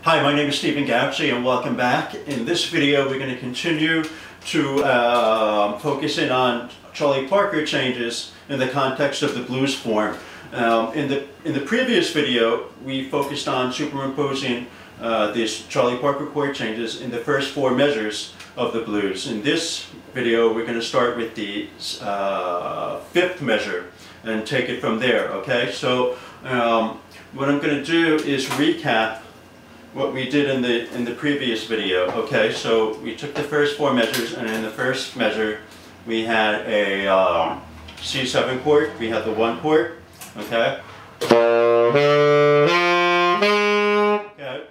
Hi, my name is Stephen Gauci and welcome back. In this video we're going to continue to focus in on Charlie Parker changes in the context of the blues form. In the previous video we focused on superimposing these Charlie Parker chord changes in the first four measures of the blues. In this video we're going to start with the fifth measure and take it from there, okay? So what I'm going to do is recap what we did in the previous video. Okay, so we took the first four measures, and in the first measure we had a C7 chord, we had the 1 chord, okay? Okay,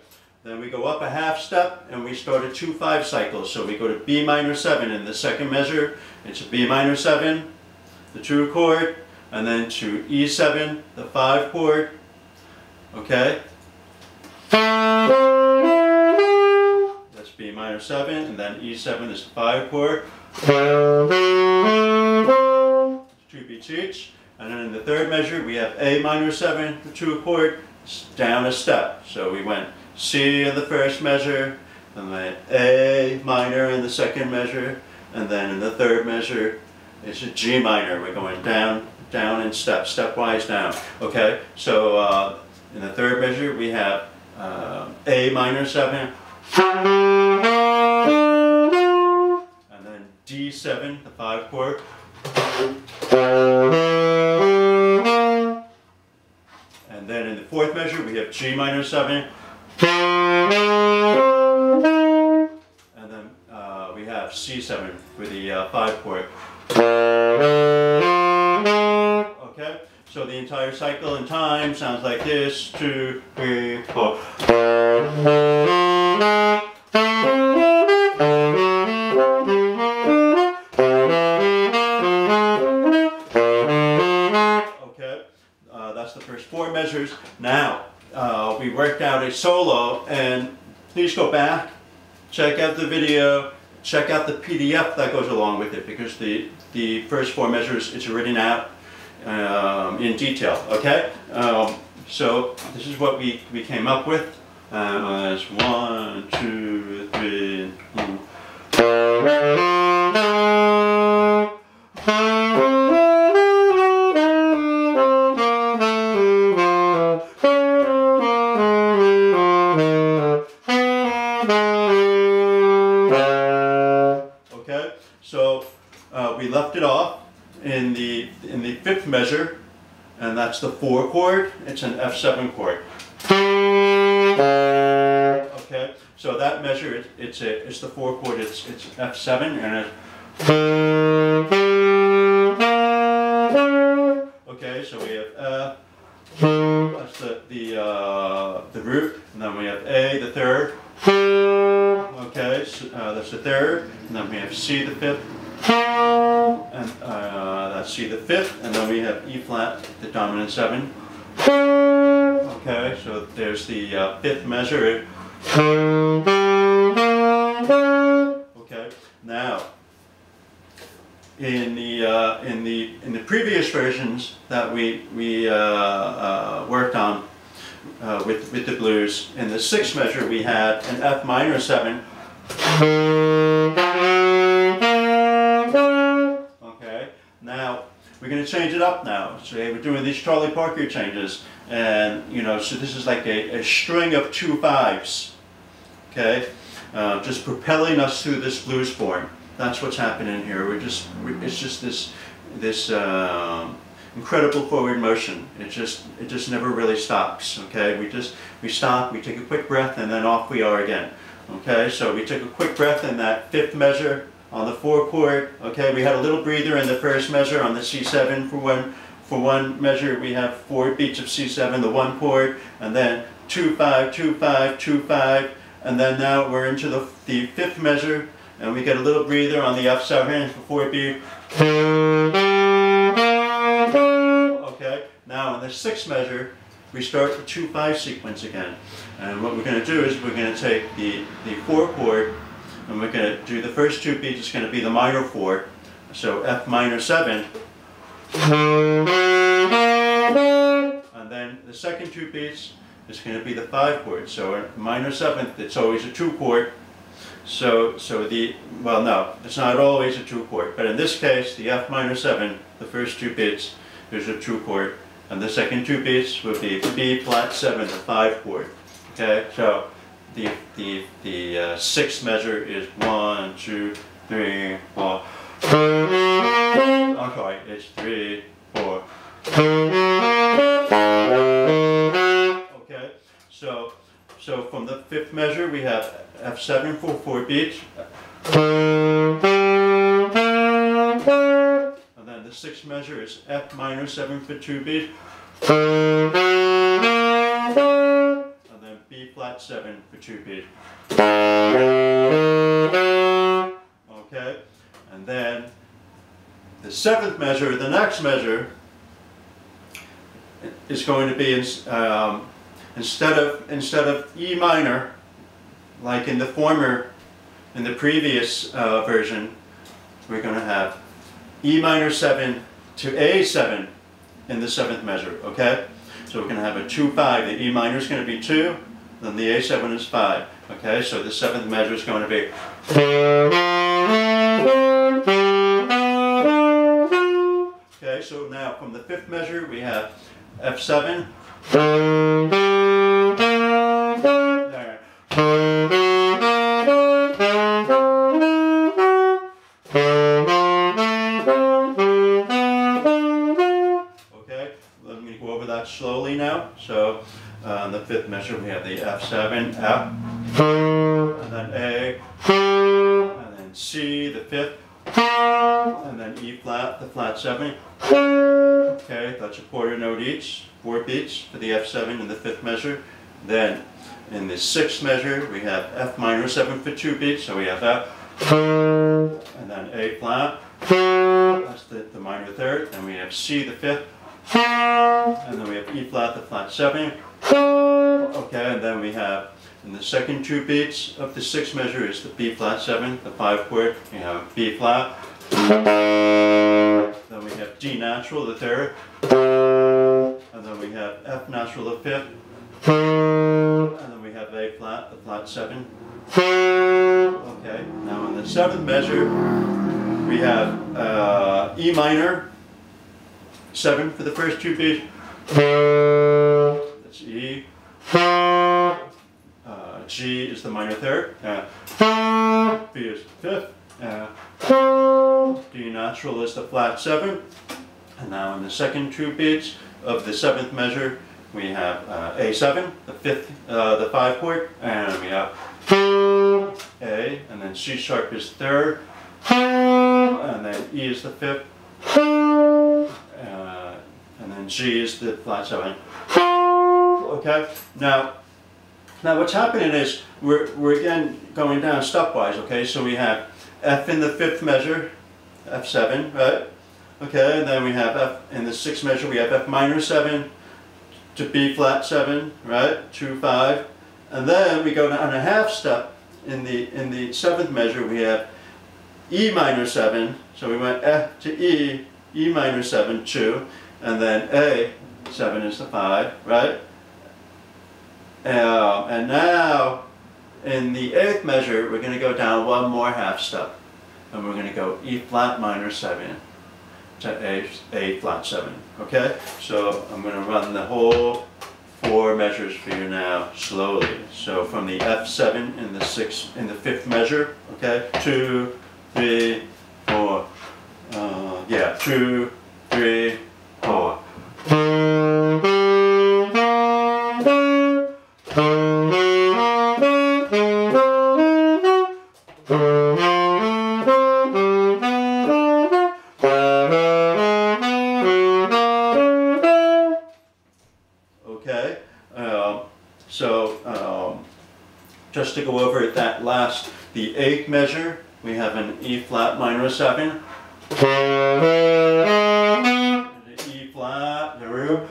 then we go up a half step and we start a 2-5 cycle. So we go to B minor 7 in the second measure, it's a B minor 7, the 2 chord, and then to E7, the 5 chord, okay? That's B minor 7, and then E7 is the 5 chord. 2 beats each. And then in the third measure we have A minor 7, the 2 chord, down a step. So we went C in the first measure, and then A minor in the second measure, and then in the third measure it's a G minor. We're going down, down in stepwise down. Okay, so in the third measure we have A minor 7, and then D7, the 5 chord, and then in the fourth measure we have G minor 7, and then we have C7 for the 5 chord. Okay, so the entire cycle in time sounds like this: 2, 3, 4. Okay, that's the first four measures. Now, we worked out a solo, and please go back, check out the video, check out the PDF that goes along with it, because the first four measures, it's written out in detail, okay? So this is what we came up with. As 1, 2, 3, okay, so we left it off in the fifth measure, and that's the 4 chord. It's an F7 chord. Okay, so that measure it's the 4 chord. It's F7, and okay, so we have that's the root, and then we have A, the third. Okay, so that's the third, and then we have C, the fifth, and that's C, the fifth, and then we have E flat, the dominant 7. Okay, so there's the fifth measure. Okay, now in the previous versions that we worked on with the blues, in the sixth measure we had an F minor 7. Okay, now we're going to change it up now. So we're doing these Charlie Parker changes, and so this is like a string of 2 5s. Okay, just propelling us through this blues form. That's what's happening here. It's just this incredible forward motion. It just never really stops. Okay, we stop, we take a quick breath, and then off we are again. Okay, so we took a quick breath in that fifth measure on the 4 chord. Okay, we had a little breather in the first measure on the C7 for one measure. We have 4 beats of C7, the 1 chord, and then 2 5 2 5 2 5, and then now we're into the fifth measure, and we get a little breather on the F7 for 4 beats. Okay, now in the sixth measure we start the 2 5 sequence again, and what we're going to do is we're going to take the 4 chord, and we're going to do the first 2 beats. It's going to be the minor 4, so F minor 7, and then the second 2 beats is going to be the 5 chord. So a minor 7th, it's always a 2 chord. Well, no, it's not always a 2 chord, but in this case, the F minor 7, the first 2 beats, is a 2 chord, and the second 2 beats would be B flat 7, the 5 chord. Okay, so the 6th measure is 1, 2, 3, 4. I'm sorry, it's 3, 4. Okay, so from the 5th measure we have F7 for 4 beats. And then the 6th measure is F minor 7 for 2 beats. And then B flat 7 for 2 beats. Okay, and then the 7th measure, the next measure, is going to be instead of E minor, like in the previous version, we're going to have E minor 7 to A7 in the 7th measure. Okay, so we're going to have a 2-5. The E minor is going to be 2, then the A7 is 5. Okay, so the 7th measure is going to be. Okay, so now from the 5th measure we have F7. There. Okay, let me go over that slowly now. So on the 5th measure we have the F7, F, and then A, and then C, the 5th, and then E flat, the flat 7. Okay, that's a quarter note each, 4 beats for the F7 in the 5th measure. Then in the 6th measure we have F minor 7 for 2 beats, so we have F, and then A flat, that's the minor 3rd, then we have C, the 5th, and then we have E flat, the flat 7. Okay, and then we have in the second 2 beats of the 6th measure is the B flat 7, the 5 chord. We have B flat, then we have D natural, the 3rd, and then we have F natural, the 5th, and then we have A flat, the flat 7. Okay, now in the 7th measure we have E minor 7 for the first 2 beats. That's E. G is the minor 3rd. B is the 5th. D natural is the flat 7. And now in the second 2 beats of the 7th measure, we have A7, the 5th, the 5 chord, and we have A, and then C sharp is 3rd, and then E is the 5th, and then G is the flat 7. Okay, now what's happening is we're again going down stepwise. Okay, so we have F in the 5th measure, F7, right? Okay, and then we have F in the 6th measure. We have F minor 7 to B flat 7, right? 2, 5, and then we go down a half step in the 7th measure. We have E minor 7. So we went F to E, E minor 7, 2, and then A7 is the 5, right? And now in the 8th measure we're going to go down one more half step, and we're going to go E flat minor 7 to A flat 7. Okay, so I'm going to run the whole 4 measures for you now slowly. So from the F7 in the 5th measure, okay, 2, 3, 4, 2, 3, 4. Okay, just to go over that last, the 8th measure, we have an E flat minor 7, the E flat, the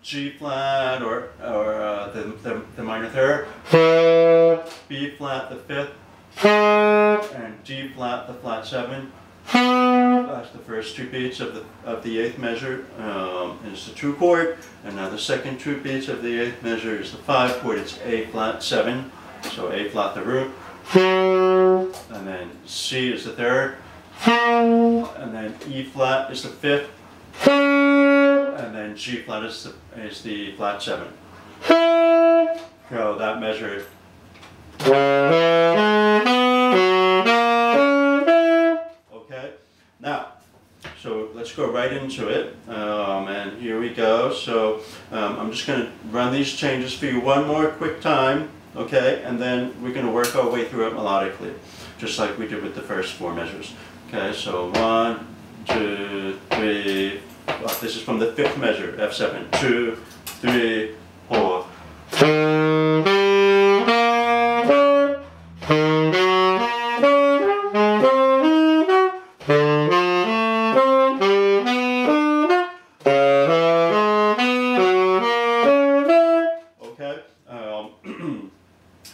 G flat, or the minor 3rd, B flat, the 5th, and D flat, the flat 7. That's the first two beats of the eighth measure is the 2 chord, and now the second two beats of the eighth measure is the 5 chord. It's A flat 7, so A flat the root, and then C is the third, and then E flat is the fifth, and then G flat is the flat 7. So that measure. Okay, now, so let's go right into it, and here we go. So I'm just going to run these changes for you one more quick time, okay, and then we're going to work our way through it melodically, just like we did with the first 4 measures. Okay, so 1, 2, 3, well, this is from the 5th measure, F7, 2, 3, 4.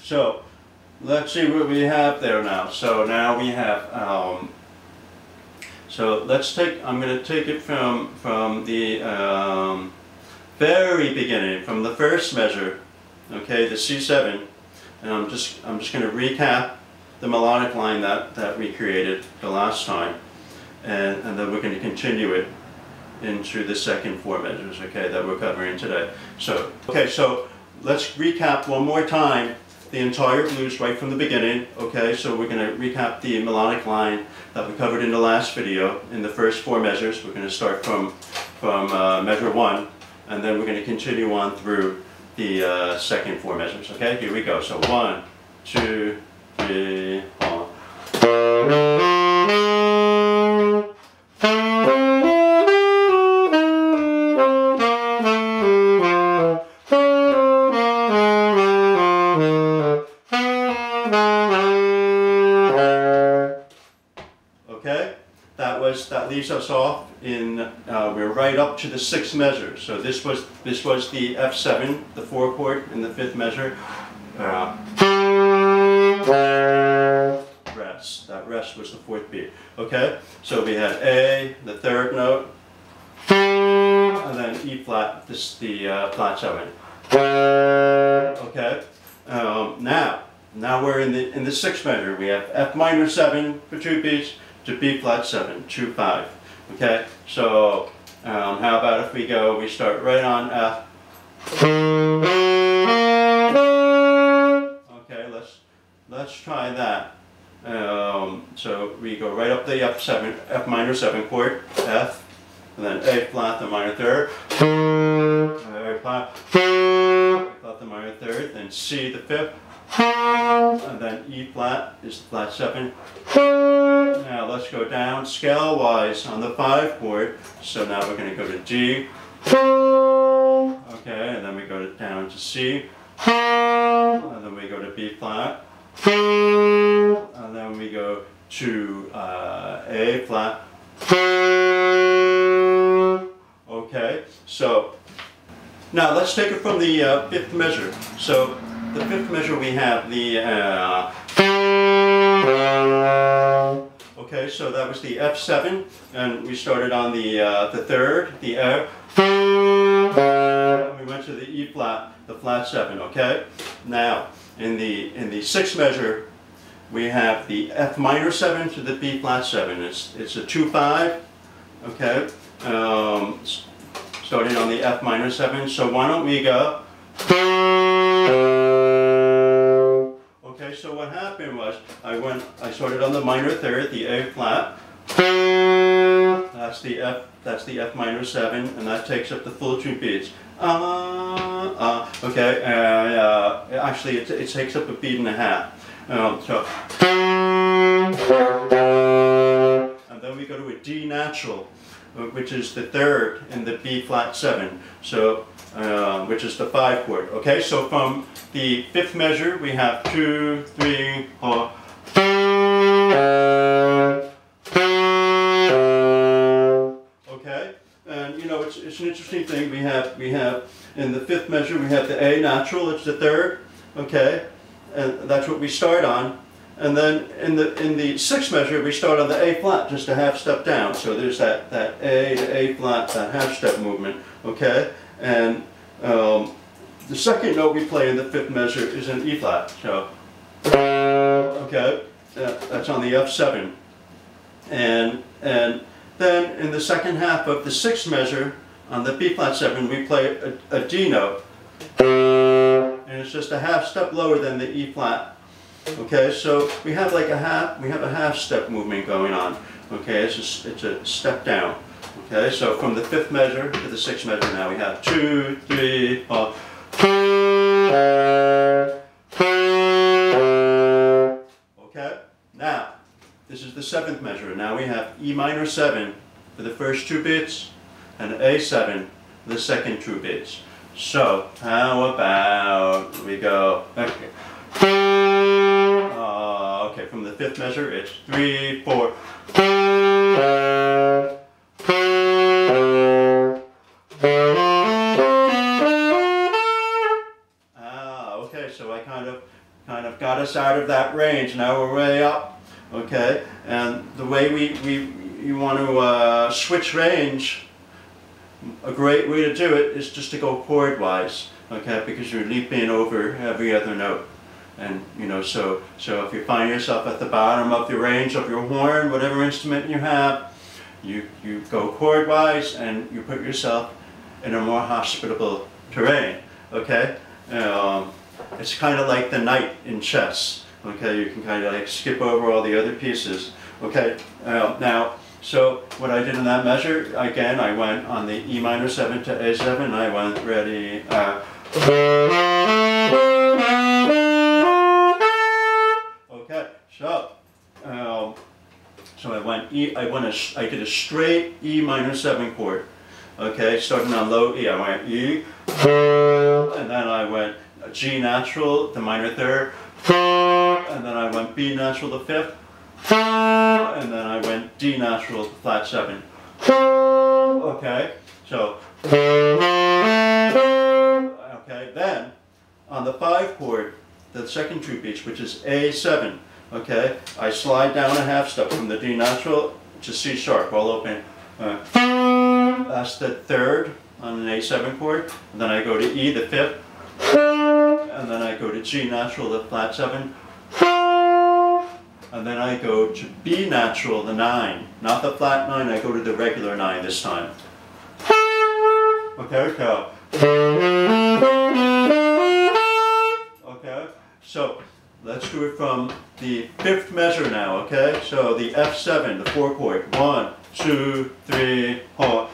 So let's see what we have there now. So now we have, so let's take, I'm going to take it from the very beginning, from the first measure, okay, the C7, and I'm just going to recap the melodic line that we created the last time, and then we're going to continue it into the second 4 measures, okay, that we're covering today. So, okay, so let's recap one more time the entire blues right from the beginning, okay? So we're going to recap the melodic line that we covered in the last video in the first 4 measures. We're going to start from measure 1, and then we're going to continue on through the second 4 measures, okay? Here we go. So 1, 2, 3, 4. That leaves us off in, we're right up to the 6th measure. So this was the F7, the 4 chord in the 5th measure. Rest. That rest was the 4th beat. Okay? So we had A, the 3rd note, and then E flat, this the flat 7. Okay? Now we're in the 6th measure. We have F minor 7 for 2 beats, to B flat 7, 2, 5. Okay, so how about if we start right on F. Okay, let's try that. So we go right up the F minor 7 chord, F, and then A flat the minor 3rd, A flat, the minor 3rd, then C the 5th, and then E flat is the flat 7. Now let's go down scale wise on the 5 chord. So now we're going to go to D. Okay, and then we go down to C. And then we go to B flat. And then we go to A flat. Okay, so now let's take it from the 5th measure. So the 5th measure we have the okay, so that was the F7, and we started on the 3rd, the F, and we went to the E flat, the flat 7. Okay, now in the 6th measure we have the F minor 7 to the B flat 7. It's a 2-5. Okay, starting on the F minor 7. So why don't we go? Okay, so what happened was I started on the minor 3rd, the A flat. That's the F minor 7, and that takes up the full 2 beats. Okay, actually it takes up a beat and a half. And then we go to a D natural, which is the 3rd in the B flat 7. So which is the 5 chord. Okay, so from the 5th measure we have 2, 3, 4. Okay, and you know it's an interesting thing. We have in the 5th measure we have the A natural. It's the 3rd. Okay, and that's what we start on. And then in the sixth measure, we start on the A flat, just a half step down. So there's that A to A flat, that half step movement, okay? And the second note we play in the fifth measure is an E flat. So, okay, that's on the F7. And then in the second half of the sixth measure, on the B flat 7, we play a D note. And it's just a half step lower than the E flat. Okay, so we have like a half step movement going on. Okay, it's a step down. Okay, so from the fifth measure to the sixth measure now we have 2, 3, 4. Okay, now this is the seventh measure. Now we have E minor 7 for the first 2 beats and A7 for the second 2 beats. So how about we go? Okay. Okay, from the fifth measure, it's 3, 4. Okay, so I kind of got us out of that range. Now we're way up. Okay, and the way you want to switch range, a great way to do it is just to go chord-wise. Okay, because you're leaping over every other note. And you know, so if you find yourself at the bottom of the range of your horn, whatever instrument you have, you go chord-wise and you put yourself in a more hospitable terrain. Okay, it's kind of like the knight in chess. Okay, you can kind of like skip over all the other pieces. Okay, now so what I did in that measure, again, I went on the E minor 7 to A7. I went ready. Okay, so I went I did a straight E minor 7 chord. Okay, starting on low E, I went E, and then I went G natural, the minor third, and then I went B natural, the fifth, and then I went D natural, the flat 7. Okay, so okay, then on the 5 chord, the second 2 beats, which is A7, okay, I slide down a half step from the D natural to C sharp, all open. That's the third on an A7 chord, and then I go to E, the fifth, and then I go to G natural, the flat 7, and then I go to B natural, the 9, not the flat 9, I go to the regular 9 this time. Okay, so. Okay, so let's do it from the fifth measure now, okay? So the F7, the forecourt. 1, 2, 3, 4.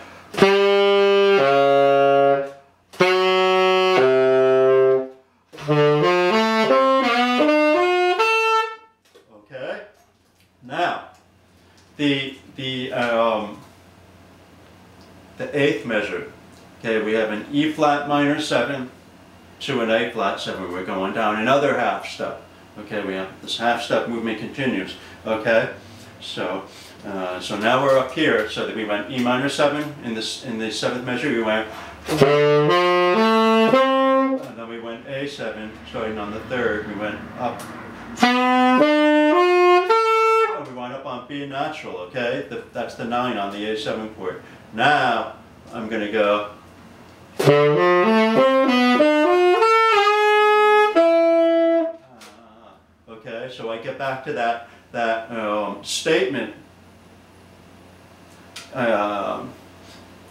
Okay, now the eighth measure. Okay, we have an E flat minor 7 to an A flat 7. We're going down another half step. Okay, we have this half step movement continues. Okay, so now we're up here. So that we went E minor 7 in the seventh measure. We went, and then we went A7 starting on the third. We went up, and we went up on B natural. Okay, that's the 9 on the A7 chord. Now I'm going to go. Okay, so I get back to that statement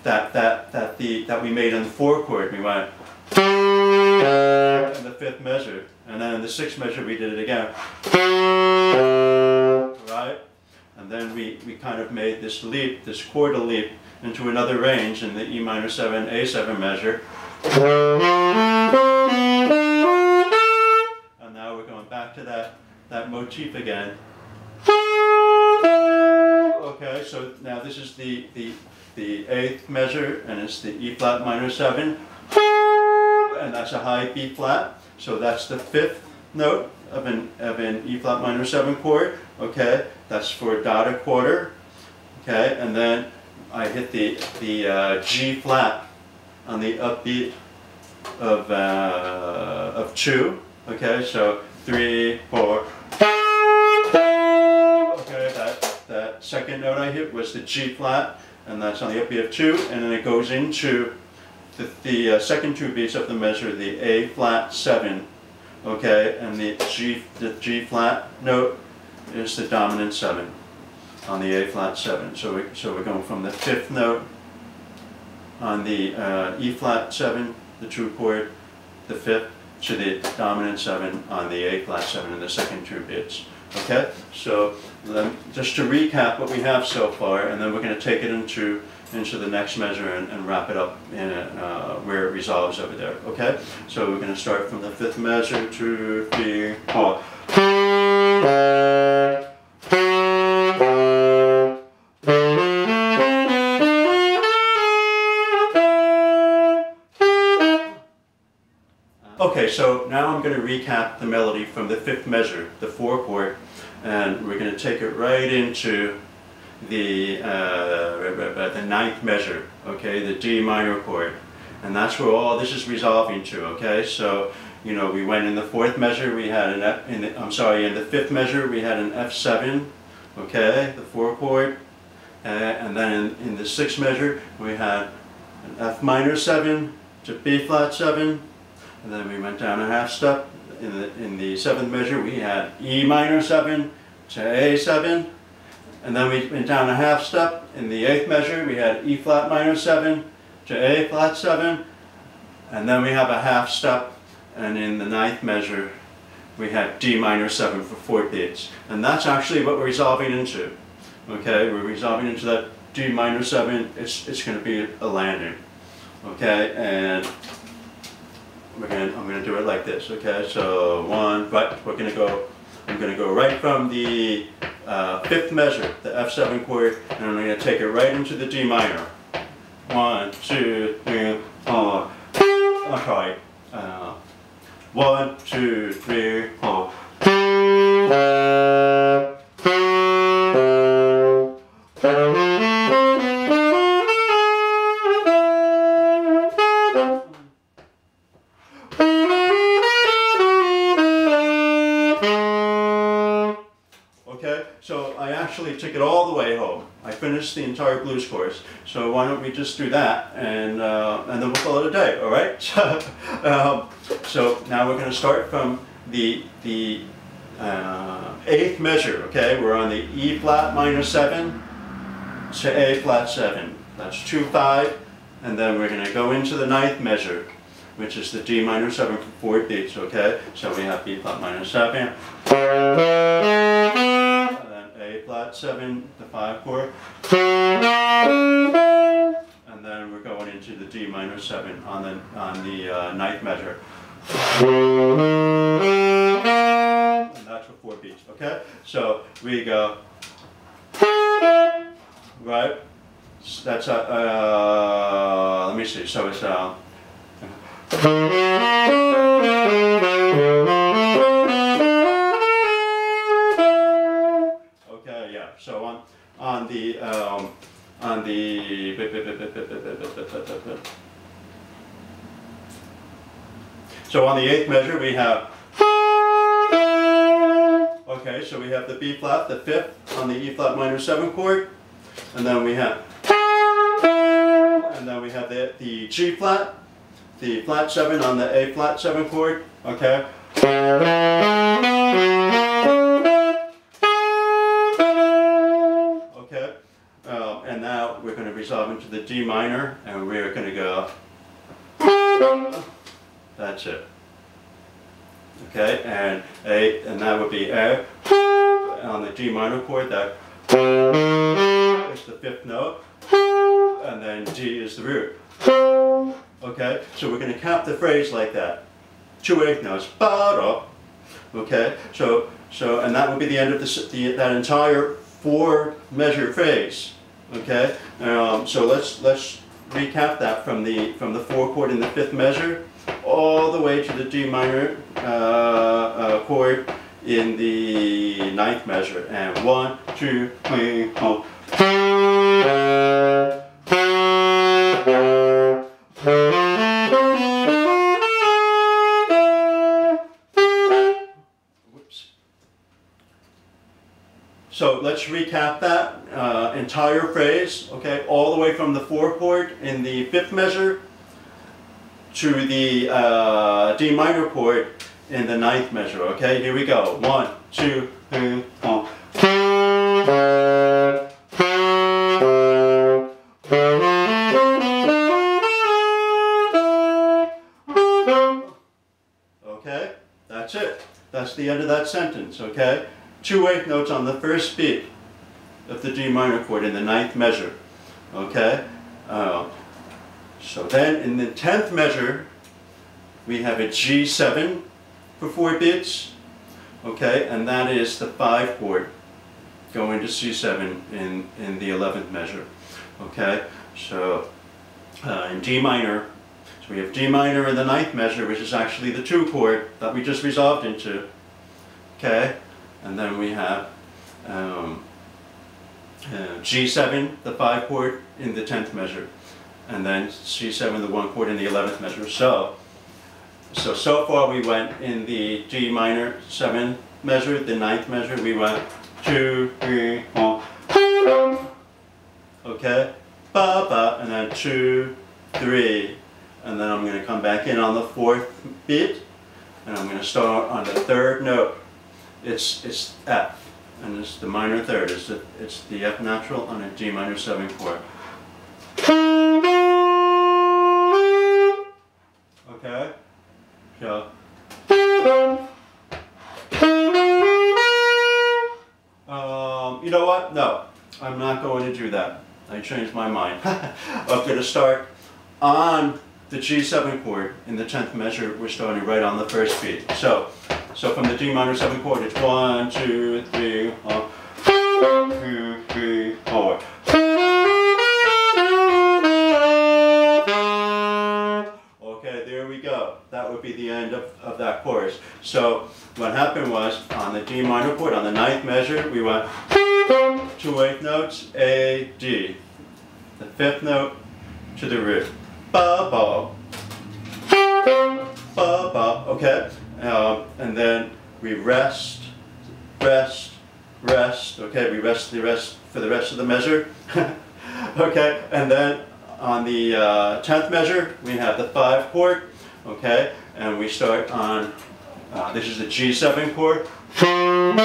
that we made in the forecourt. We went in the fifth measure, and then in the sixth measure we did it again. Right, and then we kind of made this leap, this chordal leap, into another range in the E minor 7 A7 measure. And now we're going back to that motif again. Okay, so now this is the eighth measure, and it's the E flat minor 7, and that's a high B flat. So that's the fifth note of an E flat minor 7 chord. Okay, that's for dotted quarter. Okay, and then I hit the G flat on the upbeat of 2. Okay, so 3, 4. that second note I hit was the G flat, and that's on the upbeat of 2, and then it goes into the second 2 beats of the measure, the A flat 7, okay, and the G flat note is the dominant 7 on the A flat 7. So we're going from the 5th note on the E flat 7, the true chord, the 5th, to the dominant 7 on the A flat 7 in the second 2 beats. Okay, so just to recap what we have so far, and then we're going to take it into the next measure and wrap it up in where it resolves over there. Okay, so we're going to start from the 5th measure, 2, 3, 4. Okay, so now I'm going to recap the melody from the 5th measure, the forecourt, and we're going to take it right into the 9th measure, okay, the D minor chord, and that's where all this is resolving to. Okay, so you know, we went in the 4th measure, we had an F, in the 5th measure we had an F7, okay, the forecourt, and then in the 6th measure we had an F minor 7 to B flat 7. And then we went down a half step. In the 7th measure we had E minor 7 to A7. And then we went down a half step. In the 8th measure we had E flat minor 7 to A flat 7. And then we have a half step. And in the 9th measure we had D minor 7 for 4 beats. And that's actually what we're resolving into. Okay, we're resolving into that D minor 7. It's going to be a landing. Okay, and I'm going to do it like this, okay? So I'm going to go right from the 5th measure, the F7 chord, and I'm going to take it right into the D minor. 1, 2, 3, 4. I'll try. 1, 2, 3, 4. So I actually took it all the way home. I finished the entire blues course. So why don't we just do that, and then we'll call it a day, all right? So now we're going to start from the 8th measure, okay? We're on the E flat minor 7 to A flat 7. That's 2, 5, and then we're going to go into the 9th measure, which is the D minor 7 for 4 beats, okay? So we have B flat minor 7. A flat 7, the 5 chord, and then we're going into the D minor 7 on the 9th measure, and that's for 4 beats. Okay, so we go right. That's let me see. So it's So on the so on the 8th measure we have, okay, so we have the B flat, the 5th on the E flat minor 7 chord, and then we have the G flat, the flat 7 on the A flat 7 chord, okay. And now we're going to resolve into the D minor, and we're going to go, that's it. Okay, and that would be A on the D minor chord, that is the 5th note, and then D is the root. Okay, so we're going to cap the phrase like that. 2 8th notes, ba-da. Okay, so and that would be the end of that entire 4 measure phrase. Okay, so let's recap that from the 4 chord in the 5th measure all the way to the D minor chord in the 9th measure, and 1, 2, 3, 4. So let's recap that entire phrase, okay, all the way from the forecourt in the fifth measure to the D minor chord in the ninth measure, okay? Here we go. 1, 2, 3, 4. Okay, that's it. That's the end of that sentence, okay? 2 eighth notes on the first beat of the D minor chord in the ninth measure, okay? So then in the 10th measure, we have a G7 for 4 beats, okay? And that is the 5 chord going to C7 in the 11th measure, okay? So in D minor, so we have D minor in the ninth measure, which is actually the 2 chord that we just resolved into, okay? And then we have G7, the 5 chord in the 10th measure, and then C7, the 1 chord in the 11th measure. So far we went in the D minor 7 measure, the 9th measure, we went 2, 3, 4, okay, ba ba, and then 2, 3, and then I'm going to come back in on the 4th beat, and I'm going to start on the 3rd note. It's F, and it's the minor 3rd. It's the F natural on a D minor 7 chord. Okay, so you know what? No, I'm not going to do that. I changed my mind. I'm going to start on the G7 chord in the 10th measure. We're starting right on the first beat. So from the D minor 7 chord, it's 1, 2, 3, 4, 2, 3, 4. Okay, there we go. That would be the end of that chorus. So what happened was, on the D minor chord, on the 9th measure, we went 2 eighth notes, A, D. The 5th note to the root. Ba, ba. Ba, ba, okay? And then we rest, okay? We rest for the rest of the measure, okay? And then on the 10th measure, we have the 5 chord, okay? And we start on, this is the G7 chord. And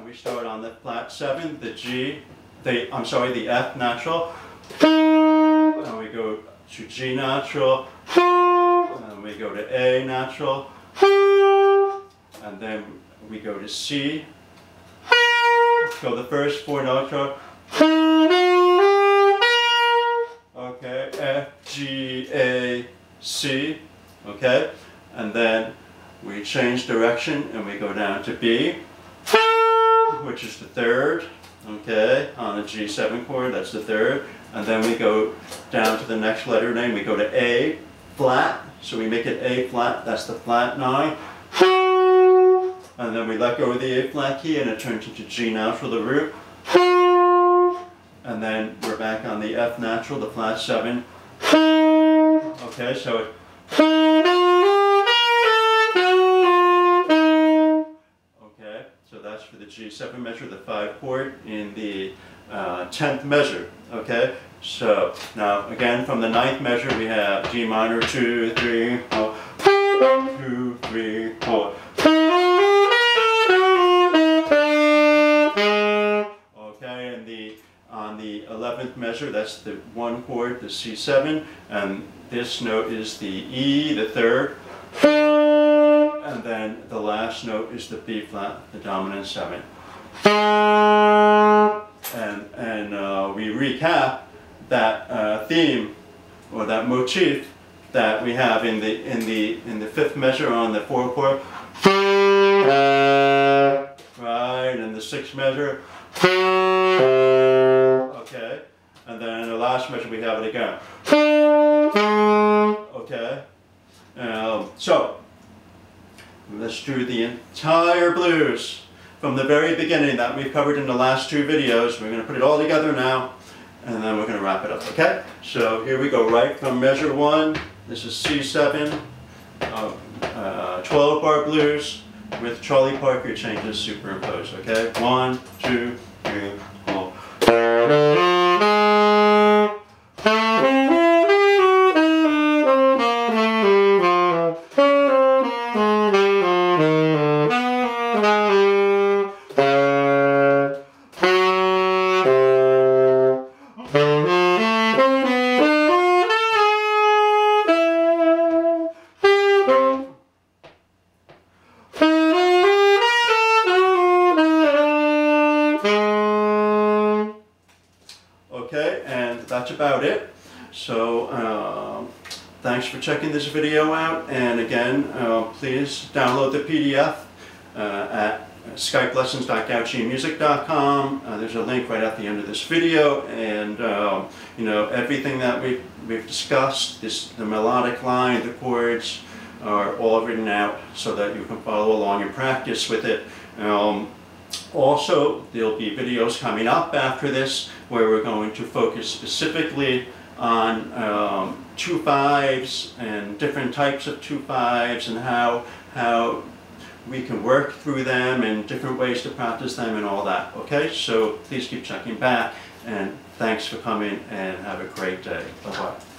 we start on the flat 7, the F natural. And we go to G natural. And we go to A natural. And then we go to C. So the first 4 notes are, okay, F, G, A, C, okay? And then we change direction and we go down to B, which is the 3rd, okay, on the G7 chord, that's the 3rd. And then we go down to the next letter name, we go to A flat, so we make it A flat, that's the flat 9. And then we let go of the A flat key and it turns into G natural, the root. And then we're back on the F natural, the flat 7. Okay, so okay, so that's for the G7 measure, the 5 chord in the 10th measure. Okay, so now again from the 9th measure we have G minor 2, 3, 4, 2, 3, 4. Okay, and on the 11th measure, that's the 1 chord, the C7, and this note is the E, the 3rd, and then the last note is the B flat, the dominant 7. And we recap that theme or that motif that we have in the 5th measure on the forecourt, right, and the 6th measure. Okay, and then in the last measure we have it again. Okay, so let's do the entire blues from the very beginning that we've covered in the last 2 videos. We're going to put it all together now, and then we're going to wrap it up. Okay, so here we go, right from measure 1. This is C7, 12-bar blues with Charlie Parker changes superimposed, okay? 1, 2, 3, 4. Okay, and that's about it. So thanks for checking this video out, and again, please download the PDF at skypelessons.gauchimusic.com. There's a link right at the end of this video, and you know, everything that we've discussed, the melodic line, the chords, are all written out so that you can follow along and practice with it. Also, there'll be videos coming up after this where we're going to focus specifically on 2/5s and different types of 2/5s and how we can work through them and different ways to practice them and all that. Okay, so please keep checking back, and thanks for coming and have a great day. Bye-bye.